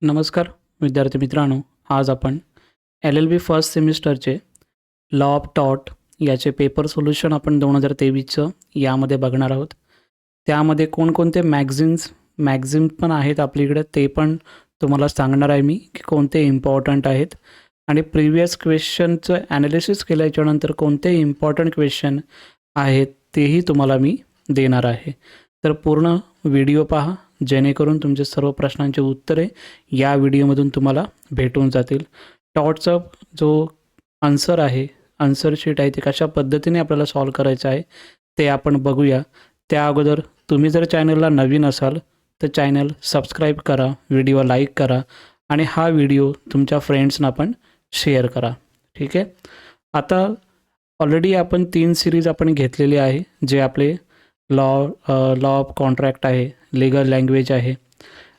नमस्कार विद्यार्थी मित्रांनो, आज आपण LLB फर्स्ट सेमिस्टरचे लॉ ऑफ टॉट याचे पेपर सोल्युशन आपण 2023चं यामध्ये बघणार आहोत. त्यामध्ये कोणकोणते मॅगझिन पण आहेत आपल्याकडे, ते पण तुम्हाला सांगणार आहे मी की कोणते इम्पॉर्टंट आहेत आणि प्रिव्हियस क्वेश्चनचं ॲनालिसिस केल्याच्यानंतर कोणते इम्पॉर्टंट क्वेश्चन आहेत तेही तुम्हाला मी देणार आहे. तर पूर्ण व्हिडिओ पहा, जेणेकरून तुमचे सर्व प्रश्नांची उत्तरे या व्हिडिओमधून तुम्हाला भेटून जातील. टॉटचा जो आन्सर शीट आहे ते कशा पद्धतीने आपल्याला सॉल्व करायचं आहे ते आपण बघूया. त्या अगोदर तुम्ही जर चॅनलला नवीन असाल तर चॅनल सबस्क्राईब करा, व्हिडिओ लाईक करा आणि हा व्हिडिओ तुमच्या फ्रेंड्सना पण शेअर करा. ठीक आहे. आता ऑलरेडी आपण 3 सिरीज आपण घेतलेली आहे, जे आपले लॉ ऑफ कॉन्ट्रॅक्ट आहे, लीगल लँग्वेज आहे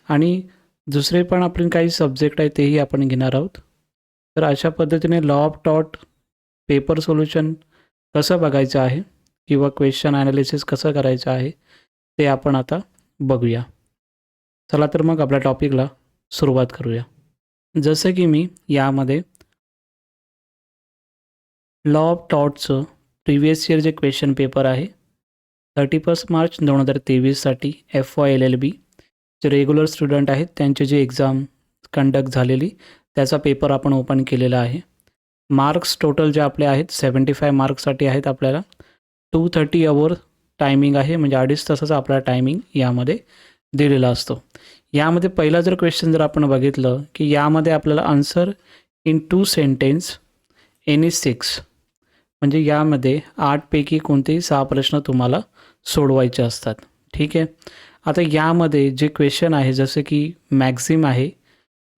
आणि दुसरे पण आपण काही सब्जेक्ट आहे तेही आपण घेणार आहोत. तर अशा पद्धतीने लॉ ऑफ टॉट पेपर सोल्युशन कसं बघायचं आहे किंवा क्वेश्चन ॲनालिसिस कसं करायचं आहे ते आपण आता बघूया. चला तर मग आपल्या टॉपिकला सुरुवात करूया. जसं की मी यामध्ये लॉ ऑफ टॉटचं प्रिव्हियस इयर जे क्वेश्चन पेपर आहे 31 मार्च 2023साठी FY LLB जे रेग्युलर स्टुडंट आहेत त्यांचे जे एक्झाम कंडक्ट झालेली त्याचा पेपर आपण ओपन केलेला आहे. मार्क्स टोटल जे आपले आहेत 75 मार्क्ससाठी आहेत. आपल्याला 230 आवर टायमिंग आहे, म्हणजे 2.5 तासाचा आपला टायमिंग यामध्ये दिलेला असतो. यामध्ये पहिला जर क्वेश्चन जर आपण बघितलं की यामध्ये आपल्याला आन्सर इन 2 सेंटेन्स एनी 6, म्हणजे यामध्ये 8 पैकी कोणतेही 6 प्रश्न तुम्हाला सोडवायचे असतात. ठीक आहे. आता यामध्ये जे क्वेश्चन आहे जसं की मॅक्झिम आहे,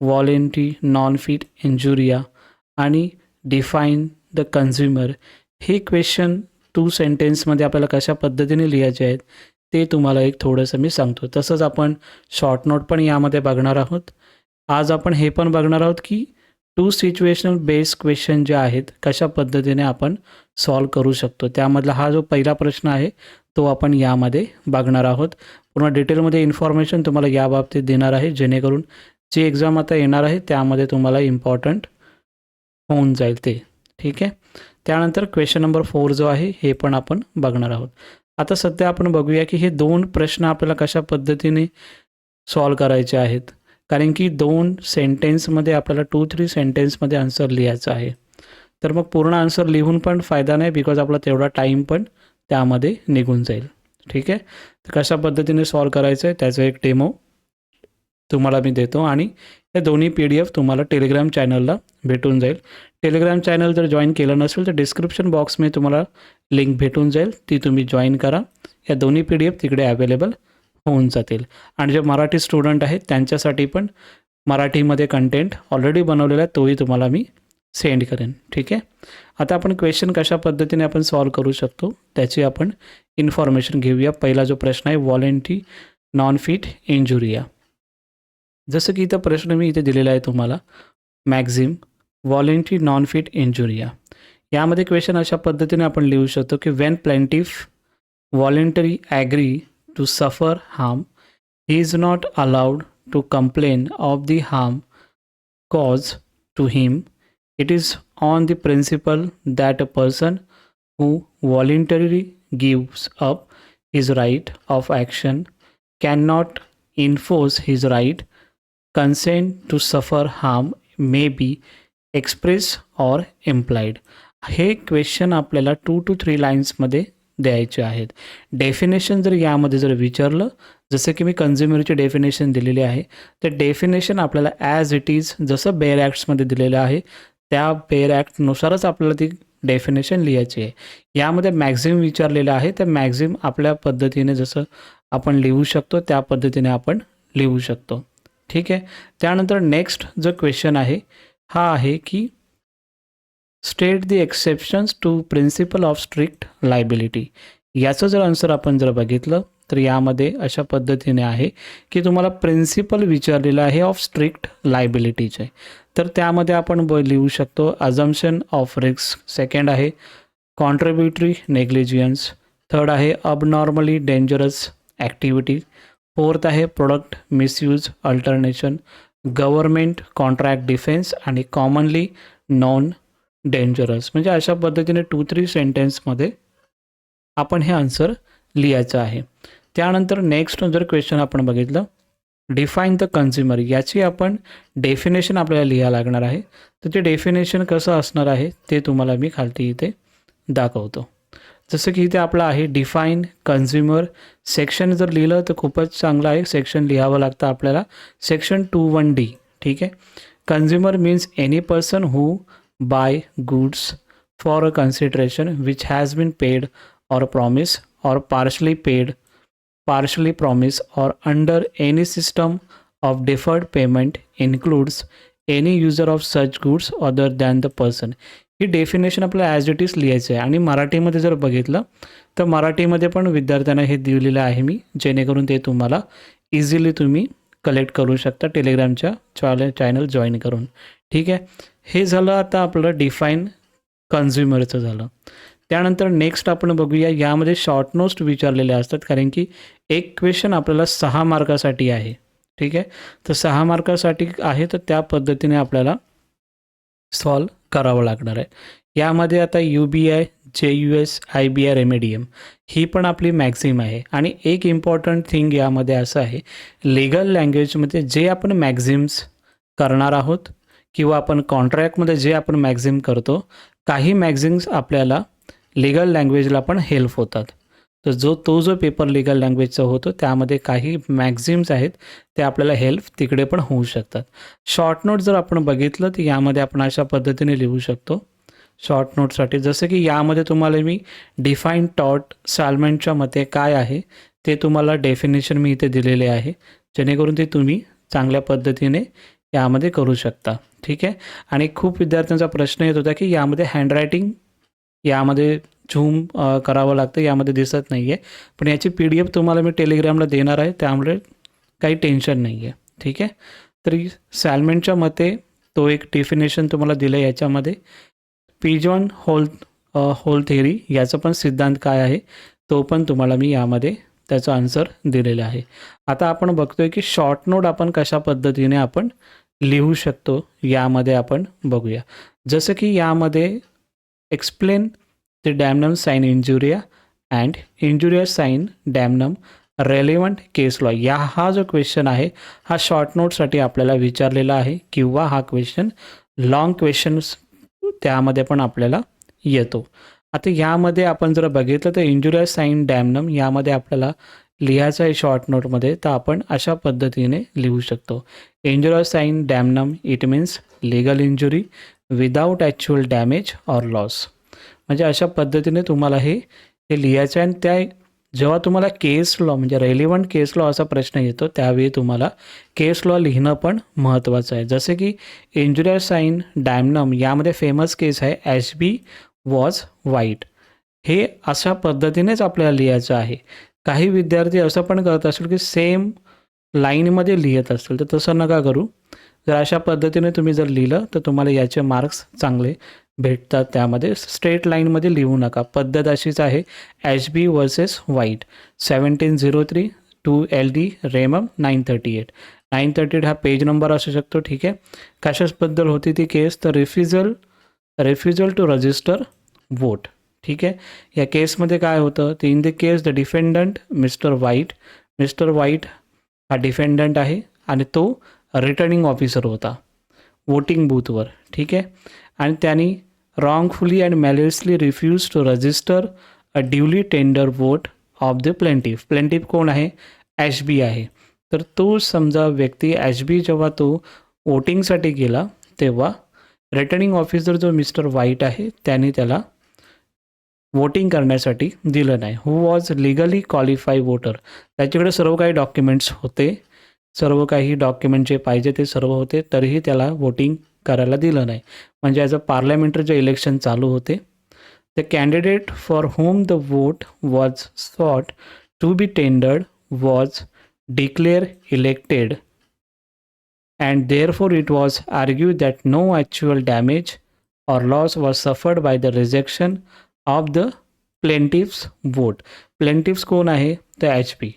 वॉलेंटरी नॉन फिट इंजुरिया आणि डिफाईन द कन्झ्युमर, हे क्वेश्चन 2 सेंटेन्समध्ये आपल्याला कशा पद्धतीने लिहायचे आहेत ते तुम्हाला एक थोडंसं मी सांगतो. तसंच आपण शॉर्ट नोट पण यामध्ये बघणार आहोत. आज आपण हे पण बघणार आहोत की 2 सिच्युएशनल बेस्ड क्वेश्चन जे आहेत कशा पद्धतीने आपण सॉल्व करू शकतो. त्यामधला हा जो पहिला प्रश्न आहे तो आपण यामध्ये बघणार आहोत. पूर्ण डिटेलमध्ये इन्फॉर्मेशन तुम्हाला याबाबतीत देणार आहे, जेणेकरून जी एक्झाम आता येणार आहे त्यामध्ये तुम्हाला इम्पॉर्टंट होऊन जाईल ते. ठीक आहे. त्यानंतर क्वेश्चन नंबर 4 जो आहे हे पण आपण बघणार आहोत. आता सध्या आपण बघूया की हे 2 प्रश्न आपल्याला कशा पद्धतीने सॉल्व करायचे आहेत, कारण की 2 सेंटेन्समध्ये आपल्याला 2-3 सेंटेन्समध्ये आन्सर लिहायचं आहे. तर मग पूर्ण आन्सर लिहून पण फायदा नाही, बिकॉज आपला तेवढा टाईम पण त्यामध्ये निघून जाईल. ठीक आहे. तर कशा पद्धतीने सॉल्व करायचं आहे त्याचं एक डेमो तुम्हाला मी देतो आणि हे दोन्ही PDF तुम्हाला टेलिग्राम चॅनलला भेटून जाईल. टेलिग्राम चॅनल जर जॉईन केलं नसेल तर डिस्क्रिप्शन बॉक्समध्ये तुम्हाला लिंक भेटून जाईल, ती तुम्ही जॉईन करा. या दोन्ही PDF तिकडे अवेलेबल होऊन जातील. आणि जे मराठी स्टुडंट आहेत त्यांच्यासाठी पण मराठीमध्ये कंटेंट ऑलरेडी बनवलेला आहे, तोही तुम्हाला मी सेंड करेन. ठीक आहे. आता आपण क्वेश्चन कशा पद्धतीने आपण सॉल्व करू शकतो त्याची आपण इन्फॉर्मेशन घेऊया. पहिला जो प्रश्न आहे वॉलेंटरी नॉन फिट इंजुरिया. जसं की इथं प्रश्न मी इथे दिलेला आहे तुम्हाला, maxim volenti non fit injuria. यामध्ये क्वेश्चन अशा पद्धतीने आपण लिहू शकतो की when plaintiff voluntary agree to suffer harm, he is not allowed to complain of the harm cause to him. It is on the principle that a person who voluntarily gives up his right of action cannot enforce his right. Consent to suffer harm may be express or implied. हे question आपल्याला 2 to 3 लाईन्समध्ये द्यायचे आहेत. Definition जर यामध्ये जर विचारलं, जसं की मी कन्झ्युमरची डेफिनेशन दिलेली आहे, तर डेफिनेशन आपल्याला ॲज इट इज जसं बेअर ॲक्ट्समध्ये दिलेलं आहे त्या बेअर ॲक्टनुसारच आपल्याला ती डेफिनेशन लिहायची आहे. यामध्ये मॅक्झिम विचारलेलं आहे, त्या मॅक्झिम आपल्या पद्धतीने जसं आपण लिहू शकतो त्या पद्धतीने आपण लिहू शकतो. ठीक आहे. त्यानंतर नेक्स्ट जो क्वेश्चन आहे हा आहे की state the exceptions to principle of strict liability. याचं जर आन्सर आपण जर बघितलं तर यामध्ये अशा पद्धतीने आहे की तुम्हाला प्रिन्सिपल विचारलेलं आहे ऑफ स्ट्रिक्ट लायबिलिटीचे. तर त्यामध्ये आपण लिहू शकतो अझम्पशन ऑफ रिस्क, सेकंड आहे कॉन्ट्रीब्युटरी नेग्लिजियन्स, थर्ड आहे अबनॉर्मली डेंजरस ॲक्टिव्हिटी, फोर्थ आहे product misuse alternation, government, contract, defence आणि कॉमनली नॉन डेंजरस. म्हणजे अशा पद्धतीने 2-3 सेंटेन्समध्ये आपण हे आन्सर लिहायचं आहे. त्यानंतर नेक्स्ट जर क्वेश्चन आपण बघितलं, डिफाईन द कन्झ्युमर, याची आपण डेफिनेशन आपल्याला लिहायला लागणार आहे. तर ते डेफिनेशन कसं असणार आहे ते तुम्हाला मी खालती इथे दाखवतो. जसं की इथे आपलं आहे डिफाईन कन्झ्युमर. सेक्शन जर लिहिलं तर खूपच चांगलं आहे. सेक्शन लिहावं लागतं आपल्याला. Section 2(1)D. ठीक आहे. Consumer means any person who buy goods for a consideration which has been paid or promise or partially paid, partially promise or under any system of deferred payment includes any user of such goods other than the person. He definition आपल्याला as it is लिहायचं आहे. आणि मराठीमध्ये जर बघितलं तर मराठीमध्ये पण विद्यार्थ्यांना हे दिलेलं आहे मी, जेणेकरून ते तुम्हाला इझिली तुम्ही कलेक्ट करू शकता टेलिग्रामच्या चॅनल जॉईन करून. ठीक आहे. हे झालं आता आपलं डिफाईन कन्झ्युमरचं झालं. त्यानंतर नेक्स्ट आपण बघूया, यामध्ये शॉर्ट नोट्स विचारलेले असतात, कारण की एक क्वेश्चन आपल्याला 6 मार्कासाठी आहे. ठीक आहे. तर 6 मार्कासाठी आहे, तर त्या पद्धतीने आपल्याला सॉल्व करावं लागणार आहे. यामध्ये आता UBI, JUS, IBR, MADM ही पण आपली मॅक्झिम आहे. आणि एक इम्पॉर्टंट थिंग यामध्ये असं आहे, लीगल लँग्वेजमध्ये जे आपण मॅक्झिम्स करणार आहोत किंवा आपण कॉन्ट्रॅक्टमध्ये जे आपण मॅक्झिम करतो, काही मॅक्झिम्स आपल्याला लीगल लँग्वेजला पण हेल्प होतात. तर जो पेपर लीगल लँग्वेजचा होतो त्यामध्ये काही मॅक्झिम्स आहेत ते आपल्याला हेल्प तिकडे पण होऊ शकतात. शॉर्ट नोट जर आपण बघितलं तर यामध्ये आपण अशा पद्धतीने लिहू शकतो शॉर्ट नोटसाठी. जसं की यामध्ये तुम्हाला मी डिफाईन टॉट साल्मनच्या मते काय आहे ते तुम्हाला डेफिनेशन मी इथे दिलेले आहे, जेणेकरून ते तुम्ही चांगल्या पद्धतीने यामध्ये करू शकता. ठीक आहे. आणि खूप विद्यार्थ्यांचा प्रश्न येत होता की यामध्ये हँडरायटिंग यामध्ये झूम करावं लागतं, यामध्ये दिसत नाही आहे. पण याची PDF तुम्हाला मी टेलिग्रामला देणार आहे, त्यामुळे काही टेन्शन नाही आहे. ठीक आहे. तरी सॅल्मनच्या मते तो एक डेफिनेशन तुम्हाला दिलं आहे. याच्यामध्ये पिजॉन होल थेअरी याचा पण सिद्धांत काय आहे तो पण तुम्हाला मी यामध्ये त्याचा आन्सर दिलेला आहे. आता आपण बघतोय की शॉर्ट नोट आपण कशा पद्धतीने आपण लिहू शकतो यामध्ये आपण बघूया. जसं की यामध्ये explain the damnum sine injuria and injuria sine damnum relevant case law. हा जो क्वेश्चन आहे हा शॉर्ट नोटसाठी आपल्याला विचारलेला आहे, किंवा हा क्वेश्चन लॉंग क्वेश्चन्स त्यामध्ये पण आपल्याला येतो. आता यामध्ये आपण जर बघितलं तर इंजुरिया साइन डॅमनम यामध्ये आपल्याला लिहायचं आहे शॉर्ट नोटमध्ये, तर आपण अशा पद्धतीने लिहू शकतो. Injuria sine damnum it means legal injury without actual damage or loss. म्हणजे अशा पद्धतीने तुम्हाला हे लिहायचं आहे. आणि त्या जेव्हा तुम्हाला केस लॉ म्हणजे रेलिव्हंट केस लॉ असा प्रश्न येतो त्यावेळी तुम्हाला केस लॉ लिहिणं पण महत्त्वाचं आहे. जसे की इंजुरिया साइन डॅमनम यामध्ये फेमस केस आहे HB वॉज व्हाईट. हे अशा पद्धतीनेच आपल्याला लिहायचं आहे. काही विद्यार्थी असं पण करत असतील की सेम लाईनमध्ये लिहित असतील, तर तसं नका करू. जर अशा पद्धतीने तुम्ही जर लिहिलं तर तुम्हाला याचे मार्क्स चांगले भेटतात. त्यामध्ये स्ट्रेट लाईनमध्ये लिहू नका. पद्धत अशीच आहे, HB versus white 1703 two LD Raym 938. 938 हा पेज नंबर असू शकतो. ठीक आहे. कशाबद्दल होती ती केस, तर रिफ्युजल टू रजिस्टर वोट. ठीक आहे. या केसमध्ये काय होतं, तर in the case the defendant mister White हा डिफेंडंट आहे आणि तो रिटर्निंग ऑफिसर होता वोटिंग बूथवर. ठीक आहे. आणि त्यांनी wrongfully and maliciously refused to register a duly tender vote of the plaintiff. plaintiff कोण आहे, HB आहे. तर तो समजा व्यक्ती HB जेव्हा तो वोटिंगसाठी गेला तेव्हा रिटर्निंग ऑफिसर जो मिस्टर व्हाईट आहे त्यांनी त्याला वोटिंग करण्यासाठी दिलं नाही. Who was legally qualified voter. त्याच्याकडे सर्व काही डॉक्युमेंट्स होते, सर्व काही डॉक्युमेंट जे पाहिजे ते सर्व होते, तरीही त्याला वोटिंग करायला दिलं नाही. म्हणजे ॲज अ पार्लमेंटरीचे इलेक्शन चालू होते. The candidate for whom the vote was sought to be tendered was declared elected and therefore it was argue that no actual damage or loss was suffered by the rejection of the plaintiff's vote. Plaintiff's कोण आहे, तर HB.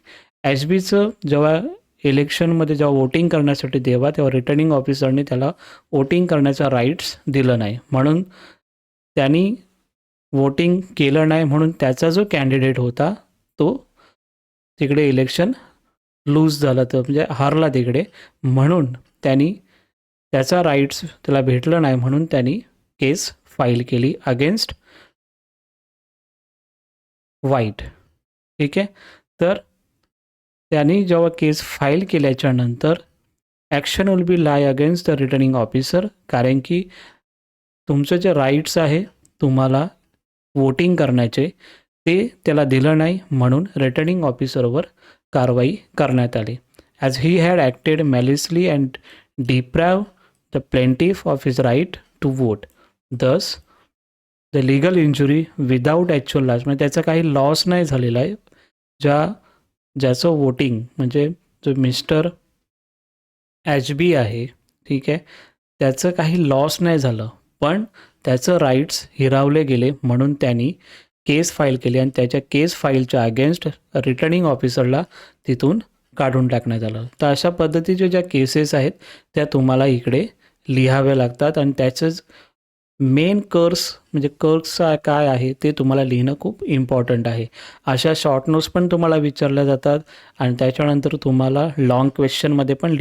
HBचं जेव्हा इलेक्शनमध्ये जेव्हा voting करण्यासाठी तेव्हा returning ऑफिसरने त्याला voting करण्याचा rights दिलं नाही, म्हणून त्यांनी वोटिंग केलं नाही, म्हणून त्याचा जो कॅन्डिडेट होता तो तिकडे इलेक्शन लूज झाला, तर म्हणजे हारला तिकडे, म्हणून त्यांनी त्याचा राईट्स त्याला भेटलं नाही, म्हणून त्यांनी केस फाईल केली अगेन्स्ट व्हाईट. ठीक आहे, तर त्यांनी जेव्हा केस फाईल केल्याच्यानंतर action will be lie against the returning officer, कारण की तुमचं जे राईट्स आहे तुम्हाला वोटिंग करण्याचे ते त्याला दिलं नाही, म्हणून रिटर्निंग ऑफिसरवर कारवाई करण्यात आली. As he had acted maliciously and deprive the plaintiff of his right to vote, thus the legal injury without actual loss, म्हणजे त्याचा काही लॉस नाही झालेला आहे. ज्याचं वोटिंग म्हणजे जो मिस्टर HB आहे, ठीक आहे, त्याचं काही लॉस नाही झालं, पण त्याचं राईट्स हिरावले गेले, म्हणून त्यांनी केस फाईल केली आणि त्याच्या केस फाईलच्या अगेन्स्ट रिटर्निंग ऑफिसरला तिथून काढून टाकण्यात आलं. तर अशा पद्धतीच्या ज्या केसेस आहेत त्या तुम्हाला इकडे लिहाव्या लागतात आणि त्याचंच मेन म्हणजे कर्स काय आहे ते तुम्हाला लिहिणं खूप इम्पॉर्टंट आहे. अशा शॉर्ट नोट्स पण तुम्हाला विचारल्या जातात आणि त्याच्यानंतर तुम्हाला लाँग क्वेश्चनमध्ये पण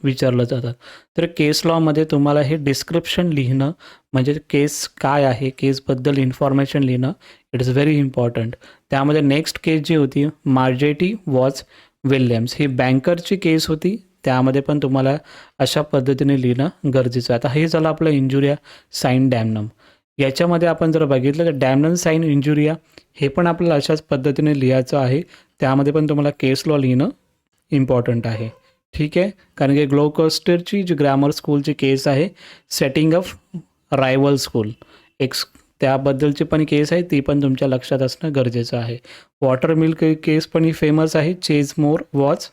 विचारलं जातात. तर केस लॉमध्ये तुम्हाला हे डिस्क्रिप्शन लिहिणं, म्हणजे केस काय आहे, केसबद्दल इन्फॉर्मेशन लिहिणं, इट इज व्हेरी इम्पॉर्टंट. त्यामध्ये नेक्स्ट केस जी होती मार्जेटी वॉज विल्यम्स, ही बँकरची केस होती, त्यामध्ये पण तुम्हाला अशा पद्धतीने लिहिणं गरजेचं आहे. आता हे झालं आपलं इंजुरिया साइन डॅमनम. याच्यामध्ये आपण जर बघितलं तर डॅमनम साइन इंजुरिया हे पण आपल्याला अशाच पद्धतीने लिहायचं आहे. त्यामध्ये पण तुम्हाला केस लॉ लिहिणं इम्पॉर्टंट आहे. ठीक आहे, कारण की ग्लोकोस्टरची जी ग्रामर स्कूलची केस आहे सेटिंग ऑफ रायवल स्कूल, त्याबद्दलची पण केस आहे, ती पण तुमच्या लक्षात असणं गरजेचं आहे. वॉटर मिल्क केस पण ही फेमस आहे, चेजमोर वॉज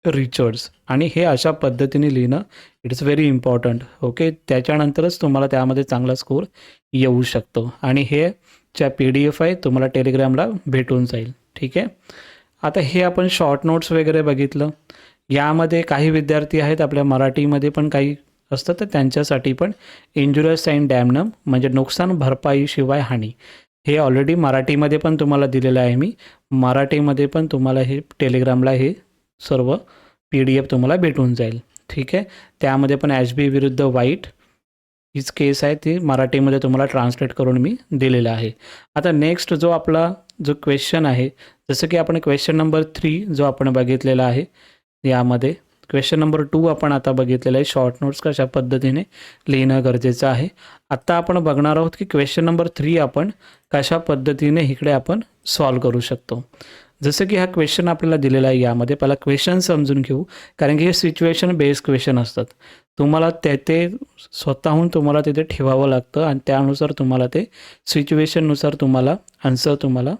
रिचर्ड्स, आणि हे अशा पद्धतीने लिहिणं it is very important. Okay, त्याच्यानंतरच तुम्हाला त्यामध्ये चांगला स्कोर येऊ शकतो. आणि हे ज्या PDF आहे तुम्हाला टेलिग्रामला भेटून जाईल. ठीक आहे, आता हे आपण शॉर्ट नोट्स वगैरे बघितलं. यामध्ये काही विद्यार्थी आहेत आपल्या मराठीमध्ये पण काही असतं, तर त्यांच्यासाठी पण इंजुरियस साइन डॅमनम म्हणजे नुकसान भरपाई शिवाय हानी, हे ऑलरेडी मराठीमध्ये पण तुम्हाला दिलेलं आहे. मी मराठीमध्ये पण तुम्हाला हे टेलिग्रामला हे सर्व PDF तुम्हाला भेटून जाईल. ठीक आहे, त्यामध्ये पण HB विरुद्ध व्हाईट हीच केस आहे, ती मराठीमध्ये तुम्हाला ट्रान्सलेट करून मी दिलेलं आहे. आता नेक्स्ट जो आपला जो क्वेश्चन आहे, जसं की आपण क्वेश्चन नंबर 3 जो आपण बघितलेला आहे, यामध्ये क्वेश्चन नंबर 2 आपण आता बघितलेलं आहे. शॉर्ट नोट्स कशा पद्धतीने लिहिणं गरजेचं आहे. आत्ता आपण बघणार आहोत की क्वेश्चन नंबर 3 आपण कशा पद्धतीने इकडे आपण सॉल्व करू शकतो. जसं की हा क्वेश्चन आपल्याला दिलेला आहे, यामध्ये पहिला क्वेश्चन समजून घेऊ, कारण की हे सिच्युएशन बेस्ड क्वेश्चन असतात. तुम्हाला ते स्वतःहून तुम्हाला तिथे ठेवावं लागतं आणि त्यानुसार तुम्हाला ते सिच्युएशननुसार तुम्हाला आन्सर तुम्हाला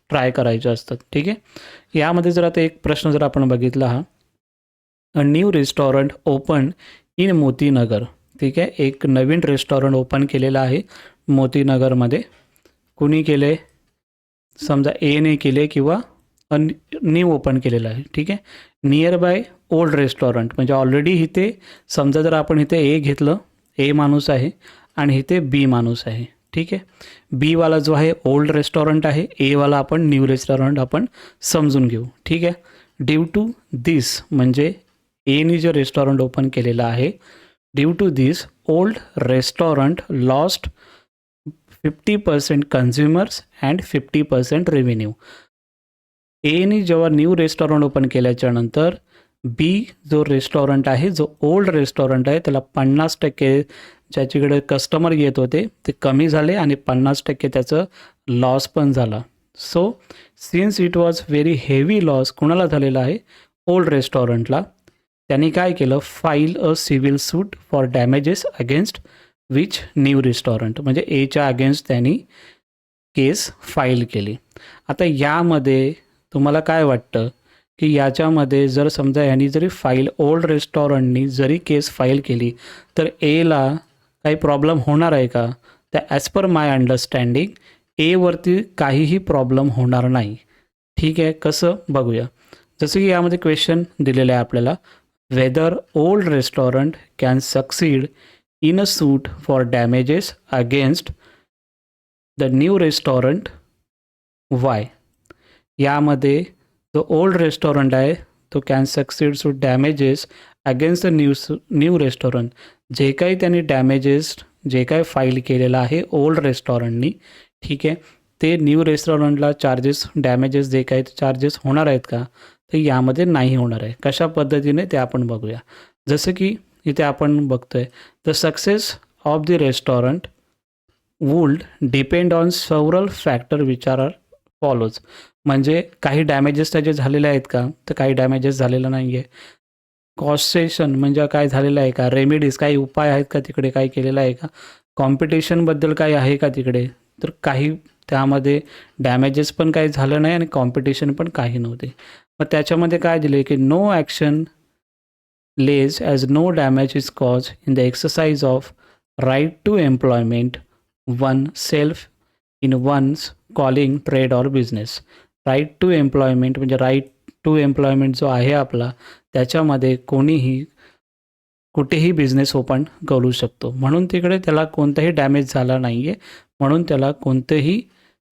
ट्राय करायचे असतात. ठीक आहे, यामध्ये जर आता एक प्रश्न जर आपण बघितला, हा a new restaurant open in Motinagar. ठीक आहे, एक नवीन रेस्टॉरंट ओपन केलेलं आहे मोतीनगरमध्ये. कुणी केले, समजा एने केले किंवा न्यू ओपन केलेलं आहे. ठीक आहे, नियर बाय ओल्ड रेस्टॉरंट, म्हणजे ऑलरेडी इथे समजा जर आपण इथे ए घेतलं, ए माणूस आहे आणि इथे बी माणूस आहे. ठीक आहे, बीवाला जो आहे ओल्ड रेस्टॉरंट आहे, एवाला आपण न्यू रेस्टॉरंट आपण समजून घेऊ. ठीक आहे, ड्यू टू दिस म्हणजे एने जे रेस्टॉरंट ओपन केलेलं आहे, due to this old restaurant lost 50% consumers and 50% revenue. एने जेव्हा न्यू रेस्टॉरंट ओपन केल्याच्यानंतर बी जो रेस्टॉरंट आहे, जो ओल्ड रेस्टॉरंट आहे, त्याला 50% ज्याच्याकडे कस्टमर येत होते ते कमी झाले आणि 50% त्याचं लॉस पण झाला. So since it was very heavy loss कुणाला झालेला आहे, ओल्ड रेस्टॉरंटला, त्यांनी काय केलं, file a civil suit for damages against which new restaurant, म्हणजे एच्या अगेन्स्ट त्यांनी केस फाईल केली. आता यामध्ये तुम्हाला काय वाटतं की याच्यामध्ये जर समजा यांनी जरी फाईल ओल्ड रेस्टॉरंटनी जरी केस फाईल केली तर एला काही प्रॉब्लेम होणार आहे का? तर ॲज पर माय अंडरस्टँडिंग एवरती काहीही प्रॉब्लेम होणार नाही. ठीक आहे, कसं बघूया. जसं की यामध्ये क्वेश्चन दिलेलं आहे आपल्याला, whether old restaurant can succeed in a suit for damages against the new restaurant why. यामध्ये जो ओल्ड रेस्टॉरंट आहे तो can succeed sue damages against the new restaurant. जे काही त्यांनी डॅमेजेस जे काही फाईल केलेलं आहे ओल्ड रेस्टॉरंटनी, ठीक आहे, ते न्यू रेस्टॉरंटला चार्जेस डॅमेजेस जे काही चार्जेस होणार आहेत का, तर यामध्ये नाही होणार आहे. कशा पद्धतीने ते आपण बघूया. जसं की इथे आपण बघतोय, the success of the restaurant would depend on several factor which are follows. म्हणजे काही डॅमेजेस त्याचे झालेले आहेत का, तर काही डॅमेजेस झालेलं नाही आहे. कॉसेशन म्हणजे काय झालेलं आहे का, रेमेडीज काही उपाय आहेत का तिकडे, काही केलेलं आहे का, कॉम्पिटिशनबद्दल काही आहे का तिकडे, तर काही त्यामध्ये डॅमेजेस पण काही झालं नाही आणि कॉम्पिटिशन पण काही नव्हते. मग त्याच्यामध्ये काय दिले की no action lies as no damage is cause in the exercise of right to employment one self in one's calling trade or business. Right to employment म्हणजे राईट टू एम्प्लॉयमेंट जो आहे आपला, त्याच्यामध्ये कोणीही कुठेही बिझनेस ओपन करू शकतो. म्हणून तिकडे त्याला कोणताही डॅमेज झाला नाही आहे, म्हणून त्याला कोणतेही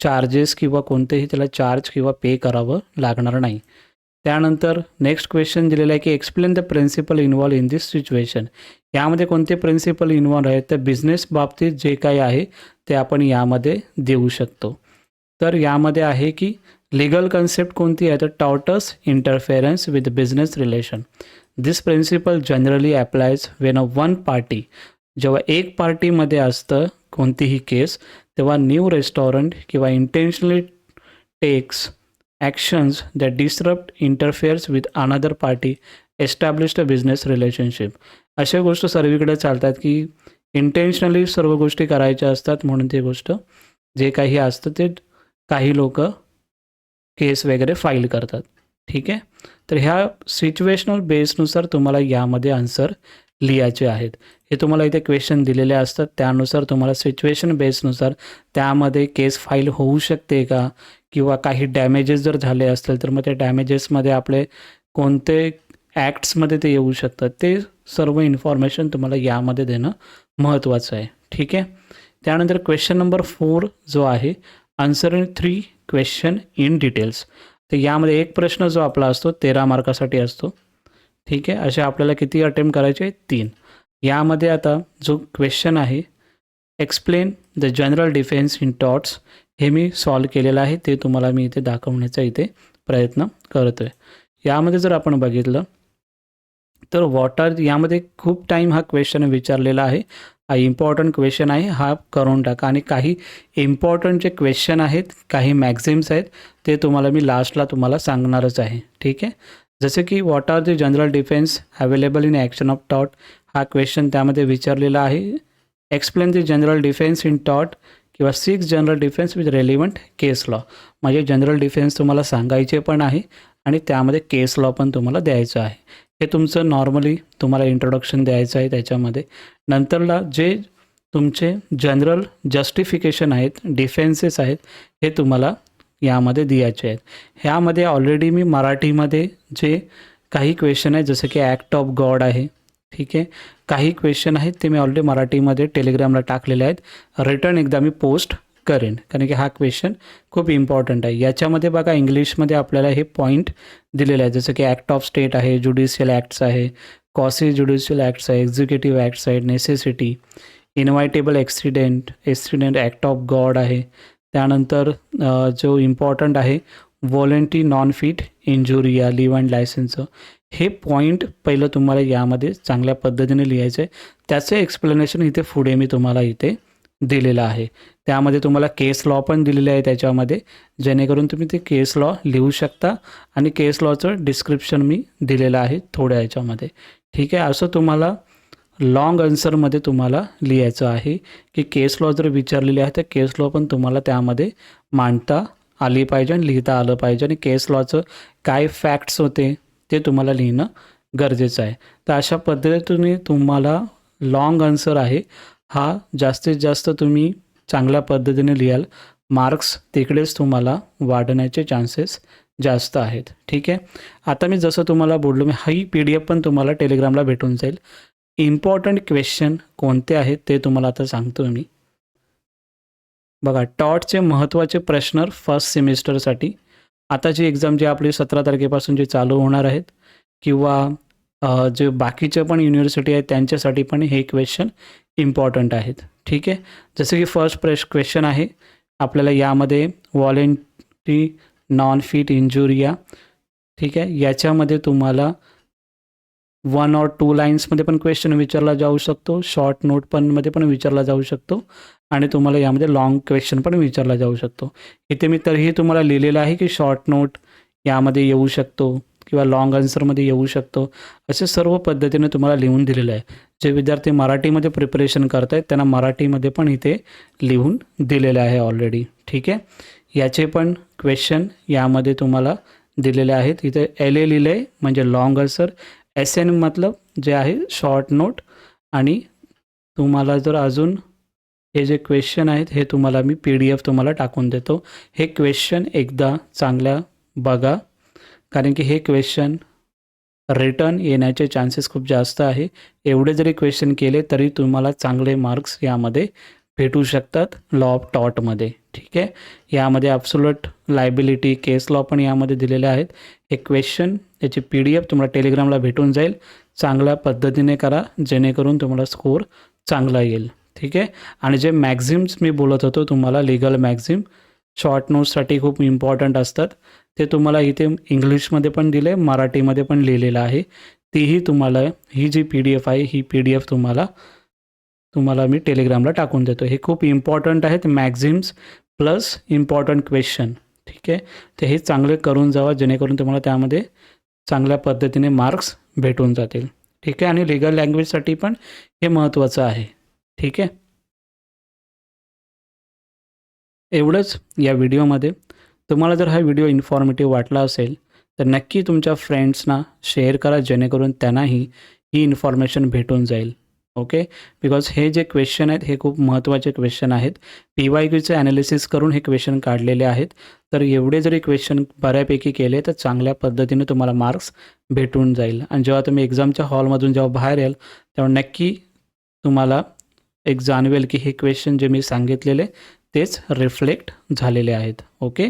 चार्जेस किंवा कोणतेही त्याला चार्ज किंवा पे करावं लागणार नाही. त्यानंतर नेक्स्ट क्वेश्चन दिलेला आहे की explain the principle involve in this situation. यामध्ये कोणते प्रिन्सिपल इन्व्हॉल्व आहेत, तर बिझनेस बाबतीत जे काही आहे ते आपण यामध्ये देऊ शकतो. तर यामध्ये आहे की लीगल कन्सेप्ट कोणती आहे, तर torts interference with business relation. This principle generally applies when a one party. जेव्हा एक पार्टीमध्ये असतं कोणतीही केस, तेव्हा न्यू रेस्टॉरंट किंवा intentionally takes actions that disrupt interferes with another party established a business relationship. अशा गोष्टी सर्वीकडे चालतात की इंटेन्शनली सर्व गोष्टी करायच्या असतात, म्हणून ती गोष्ट जे काही असतं ते काही लोक केस वगैरे फाईल करतात. ठीक आहे, तर ह्या सिच्युएशनल बेसनुसार तुम्हाला यामध्ये आन्सर लिहायचे आहेत. हे तुम्हाला इथे क्वेश्चन दिलेले असतात, त्यानुसार तुम्हाला सिच्युएशन बेसनुसार त्यामध्ये केस फाईल होऊ शकते का, किंवा काही डॅमेजेस जर झाले असतील तर मग त्या डॅमेजेसमध्ये आपले कोणते ॲक्ट्समध्ये ते येऊ शकतात, ते सर्व इन्फॉर्मेशन तुम्हाला यामध्ये देणं महत्त्वाचं आहे. ठीक आहे, त्यानंतर क्वेश्चन नंबर 4 जो आहे, answer in 3 question in details. तर यामध्ये एक प्रश्न जो आपला असतो 13 मार्कासाठी असतो. ठीक आहे, असे आपल्याला किती अटेम्प्ट करायचे, 3. यामध्ये आता जो क्वेश्चन आहे explain the general defence in torts, हे मी सॉल्व केलेलं आहे, ते तुम्हाला मी इथे दाखवण्याचा इथे प्रयत्न करतो आहे. यामध्ये जर आपण बघितलं तर व्हॉट आर, यामध्ये खूप टाईम हा क्वेश्चन विचारलेला आहे, हा इम्पॉर्टंट क्वेश्चन आहे, हा करून टाका. आणि काही इम्पॉर्टंट जे क्वेश्चन आहेत, काही मॅक्झिम्स आहेत, ते तुम्हाला मी लास्टला तुम्हाला सांगणारच आहे. ठीक आहे, जसे की what are the general defence available in action of टॉट, हा क्वेश्चन त्यामध्ये विचारलेला आहे. Explain the general defence in टॉट किंवा 6 general defence with relevant case law. म्हणजे जनरल डिफेन्स तुम्हाला सांगायचे पण आहे आणि त्यामध्ये केस लॉ पण तुम्हाला द्यायचं आहे. हे तुमचं नॉर्मली तुम्हाला इंट्रोडक्शन द्यायचं आहे त्याच्यामध्ये. नंतरला जे तुमचे जनरल जस्टिफिकेशन आहेत, डिफेन्सेस आहेत, हे तुम्हाला यामध्ये द्यायचे आहेत. ह्यामध्ये ऑलरेडी मी मराठीमध्ये जे काही क्वेश्चन आहेत, जसं की ॲक्ट ऑफ गॉड आहे, ठीक आहे, काही क्वेश्चन आहेत ते मी ऑलरेडी मराठीमध्ये टेलिग्रामला टाकलेले आहेत. रिटर्न एकदा मी पोस्ट करेन, कारण की हा क्वेश्चन खूप इम्पॉर्टंट आहे. याच्यामध्ये बघा इंग्लिशमध्ये आपल्याला हे पॉईंट दिलेले आहेत, जसं की ॲक्ट ऑफ स्टेट आहे, ज्युडिशियल ॲक्ट्स आहे, कॉसी ज्युडिशियल ॲक्ट्स आहे, एक्झिक्युटिव्ह ॲक्ट्स आहेत, necessity, inevitable accident act of God आहे. त्यानंतर जो इम्पॉर्टंट आहे voluntary non fit injuria, leave and लायसन्सचं, हे पॉईंट पहिलं तुम्हाला यामध्ये चांगल्या पद्धतीने लिहायचं आहे. त्याचं एक्सप्लेनेशन इथे पुढे मी तुम्हाला इथे दिलेलं आहे. त्यामध्ये तुम्हाला केस लॉ पण दिलेले आहे त्याच्यामध्ये, जेणेकरून तुम्ही ते केस लॉ लिहू शकता आणि केस लॉचं डिस्क्रिप्शन मी दिलेलं आहे थोड्या याच्यामध्ये. ठीक आहे, असं तुम्हाला लॉंग आन्सरमध्ये तुम्हाला लिहायचं आहे की केस लॉ जर विचारलेले आहे तर केस लॉ पण तुम्हाला त्यामध्ये मांडता आली पाहिजे आणि लिहिता आलं पाहिजे, आणि केस लॉचं काय फॅक्ट्स होते ते तुम्हाला लिहिणं गरजेचं आहे. तर अशा पद्धतीने तुम्हाला लॉंग आन्सर आहे हा जास्तीत जास्त तुम्ही चांगल्या पद्धतीने लिहाल, मार्क्स तिकडेच तुम्हाला वाढण्याचे चान्सेस जास्त आहेत. ठीक आहे. आता मी जसं तुम्हाला बोललो, मी ही PDF पण तुम्हाला टेलिग्रामला भेटून जाईल. इम्पॉर्टंट क्वेश्चन कोणते आहेत ते तुम्हाला आता सांगतो मी. बघा, टॉटचे महत्त्वाचे प्रश्न फर्स्ट सेमिस्टरसाठी. आताची एक्झाम जी आपली 17 तारखेपासून जे चालू होणार आहेत किंवा जे बाकीचे पण युनिव्हर्सिटी आहेत त्यांच्यासाठी पण हे क्वेश्चन इम्पॉर्टंट आहेत. ठीक आहे. जसं की फर्स्ट क्वेश्चन आहे आपल्याला यामध्ये व्हॉलेंटरी नॉन फिट इंजुरिया. ठीक आहे. याच्यामध्ये तुम्हाला 1 or 2 लाईन्समध्ये पण क्वेश्चन विचारला जाऊ शकतो, शॉर्ट नोट मध्ये पण विचारला जाऊ शकतो आणि तुम्हाला यामध्ये लाँग क्वेश्चन पण विचारला जाऊ शकतो. इथे मी तरीही तुम्हाला लिहिलेलं आहे की शॉर्ट नोट यामध्ये येऊ शकतो किंवा लाँग आन्सरमध्ये येऊ शकतो. असे सर्व पद्धतीने तुम्हाला लिहून दिलेलं आहे. जे विद्यार्थी मराठीमध्ये प्रिपरेशन करत आहेत त्यांना मराठीमध्ये पण इथे लिहून दिलेलं आहे ऑलरेडी. ठीक आहे. याचे पण क्वेश्चन यामध्ये तुम्हाला दिलेले आहेत. इथे LA लिहिलं आहे म्हणजे लाँग आन्सर, SN मतलब जे आहे शॉर्ट नोट. आणि तुम्हाला जर अजून हे जे क्वेश्चन आहेत हे तुम्हाला मी PDF तुम्हाला टाकून देतो. हे क्वेश्चन एकदा चांगल्या बघा, कारण की हे क्वेश्चन रिटर्न येण्याचे चान्सेस खूप जास्त आहे. एवढे जरी क्वेश्चन केले तरी तुम्हाला चांगले मार्क्स यामध्ये भेटू शकतात लॉ ऑफ टॉटमध्ये. ठीक आहे. यामध्ये ॲब्सोल्यूट लायबिलिटी, केस लॉ पण यामध्ये दिलेले आहेत. हे क्वेश्चन याची PDF तुम्हाला टेलिग्रामला भेटून जाईल. चांगल्या पद्धतीने करा जेणेकरून तुम्हाला स्कोर चांगला येईल. ठीक आहे. आणि जे मॅक्झिम्स मी बोलत होतो तुम्हाला, लिगल मॅक्झिम शॉर्ट नोट्ससाठी खूप इम्पॉर्टंट असतात, ते तुम्हाला इथे इंग्लिशमध्ये पण दिले, मराठीमध्ये पण लिहिलेलं आहे. तीही तुम्हाला ही जी PDF आहे ही PDF तुम्हाला मी टेलिग्रामला टाकून देतो. हे खूप इम्पॉर्टंट आहेत, मॅक्झिम्स प्लस इम्पॉर्टंट क्वेश्चन. ठीक आहे. ते हे चांगले करून जावा जेणेकरून तुम्हाला त्यामध्ये चांगल्या पद्धतीने मार्क्स भेटून जातील. ठीक आहे. आणि लिगल लँग्वेजसाठी पण हे महत्त्वाचं आहे. ठीक आहे. एवढंच या व्हिडिओमध्ये. तुम्हाला जर हा व्हिडिओ इन्फॉर्मेटिव्ह वाटला असेल तर नक्की तुमच्या फ्रेंड्सना शेअर करा जेणेकरून त्यांनाही ही इन्फॉर्मेशन भेटून जाईल. ओके. बिकॉज हे जे क्वेश्चन आहेत हे खूप महत्त्वाचे क्वेश्चन आहेत. PYQचे ॲनालिसिस करून हे क्वेश्चन काढलेले आहेत. तर एवढे जरी क्वेश्चन बऱ्यापैकी केले तर चांगल्या पद्धतीने तुम्हाला मार्क्स भेटून जाईल. आणि जेव्हा तुम्ही एक्झामच्या हॉलमधून जेव्हा बाहेर याल तेव्हा नक्की तुम्हाला एक जाणवेल की हे क्वेश्चन जे मी सांगितलेले तेच रिफ्लेक्ट झालेले आहेत. ओके.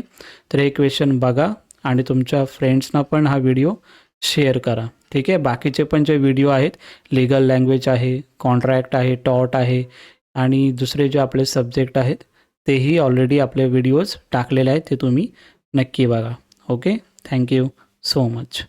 तर हे क्वेश्चन बघा आणि तुमच्या फ्रेंड्सना पण हा व्हिडिओ शेअर करा. ठीक आहे. बाकीचे पण जे व्हिडिओ आहेत, लिगल लँग्वेज आहे, कॉन्ट्रॅक्ट आहे, टॉट आहे आणि दुसरे जे आपले सब्जेक्ट आहेत तेही ऑलरेडी आपले व्हिडिओज टाकलेले आहेत, ते तुम्ही नक्की बघा. ओके. Thank you so much.